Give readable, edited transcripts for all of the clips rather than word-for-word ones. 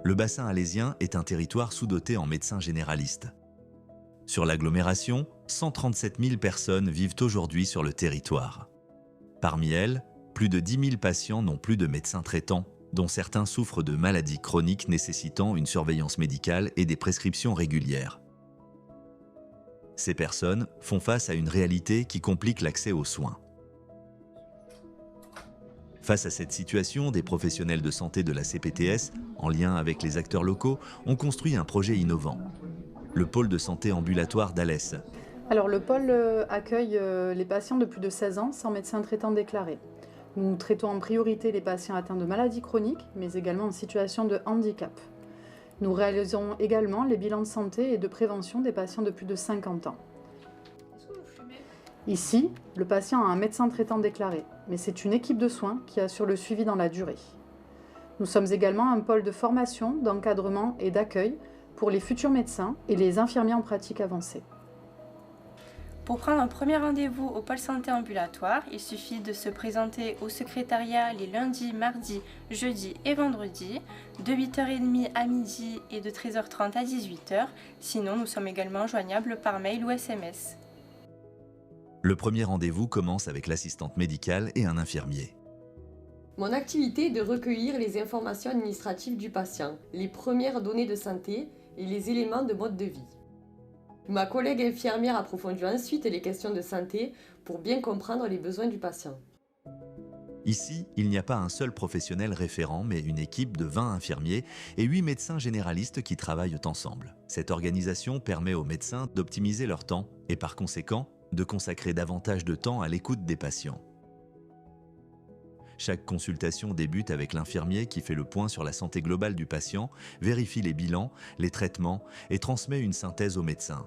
Le bassin alésien est un territoire sous-doté en médecins généralistes. Sur l'agglomération, 137 000 personnes vivent aujourd'hui sur le territoire. Parmi elles, plus de 10 000 patients n'ont plus de médecin traitant, dont certains souffrent de maladies chroniques nécessitant une surveillance médicale et des prescriptions régulières. Ces personnes font face à une réalité qui complique l'accès aux soins. Face à cette situation, des professionnels de santé de la CPTS, en lien avec les acteurs locaux, ont construit un projet innovant. Le pôle de santé ambulatoire d'Alès. Alors le pôle accueille les patients de plus de 16 ans sans médecin traitant déclaré. Nous traitons en priorité les patients atteints de maladies chroniques, mais également en situation de handicap. Nous réalisons également les bilans de santé et de prévention des patients de plus de 50 ans. Est-ce que vous fumez? Ici, le patient a un médecin traitant déclaré, mais c'est une équipe de soins qui assure le suivi dans la durée. Nous sommes également un pôle de formation, d'encadrement et d'accueil pour les futurs médecins et les infirmiers en pratique avancée. Pour prendre un premier rendez-vous au pôle santé ambulatoire, il suffit de se présenter au secrétariat les lundis, mardis, jeudis et vendredis, de 8h30 à midi et de 13h30 à 18h. Sinon, nous sommes également joignables par mail ou SMS. Le premier rendez-vous commence avec l'assistante médicale et un infirmier. Mon activité est de recueillir les informations administratives du patient, les premières données de santé et les éléments de mode de vie. Ma collègue infirmière approfondit ensuite les questions de santé pour bien comprendre les besoins du patient. Ici, il n'y a pas un seul professionnel référent, mais une équipe de 20 infirmiers et 8 médecins généralistes qui travaillent ensemble. Cette organisation permet aux médecins d'optimiser leur temps et par conséquent, de consacrer davantage de temps à l'écoute des patients. Chaque consultation débute avec l'infirmier qui fait le point sur la santé globale du patient, vérifie les bilans, les traitements et transmet une synthèse au médecin.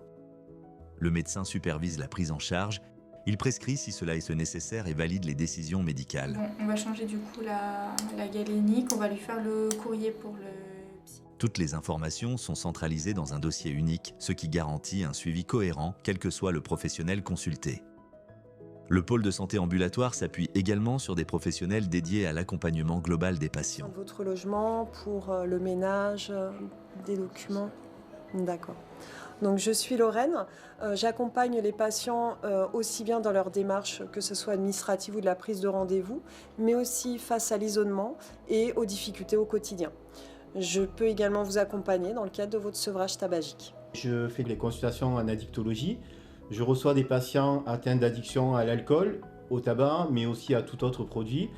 Le médecin supervise la prise en charge, il prescrit si cela est nécessaire et valide les décisions médicales. Bon, on va changer du coup la galénique, on va lui faire le courrier pour le psy. Toutes les informations sont centralisées dans un dossier unique, ce qui garantit un suivi cohérent, quel que soit le professionnel consulté. Le pôle de santé ambulatoire s'appuie également sur des professionnels dédiés à l'accompagnement global des patients. Votre logement, pour le ménage, des documents. D'accord. Donc je suis Lorraine, j'accompagne les patients aussi bien dans leur démarche, que ce soit administrative ou de la prise de rendez-vous, mais aussi face à l'isolement et aux difficultés au quotidien. Je peux également vous accompagner dans le cadre de votre sevrage tabagique. Je fais des consultations en addictologie. Je reçois des patients atteints d'addiction à l'alcool, au tabac, mais aussi à tout autre produit.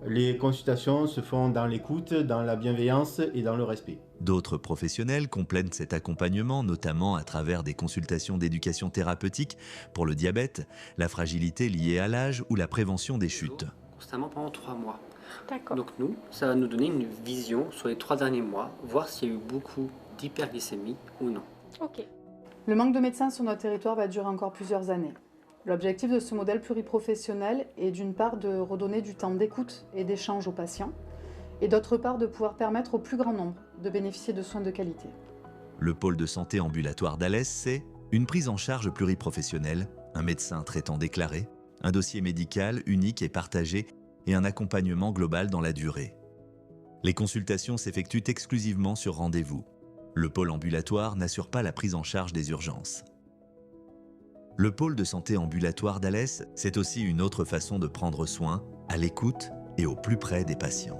Les consultations se font dans l'écoute, dans la bienveillance et dans le respect. D'autres professionnels complètent cet accompagnement, notamment à travers des consultations d'éducation thérapeutique pour le diabète, la fragilité liée à l'âge ou la prévention des chutes. Constamment pendant 3 mois. D'accord. Donc nous, ça va nous donner une vision sur les 3 derniers mois, voir s'il y a eu beaucoup d'hyperglycémie ou non. Ok. Le manque de médecins sur notre territoire va durer encore plusieurs années. L'objectif de ce modèle pluriprofessionnel est d'une part de redonner du temps d'écoute et d'échange aux patients, et d'autre part de pouvoir permettre au plus grand nombre de bénéficier de soins de qualité. Le pôle de santé ambulatoire d'Alès, c'est une prise en charge pluriprofessionnelle, un médecin traitant déclaré, un dossier médical unique et partagé et un accompagnement global dans la durée. Les consultations s'effectuent exclusivement sur rendez-vous. Le pôle ambulatoire n'assure pas la prise en charge des urgences. Le pôle de santé ambulatoire d'Alès, c'est aussi une autre façon de prendre soin, à l'écoute et au plus près des patients.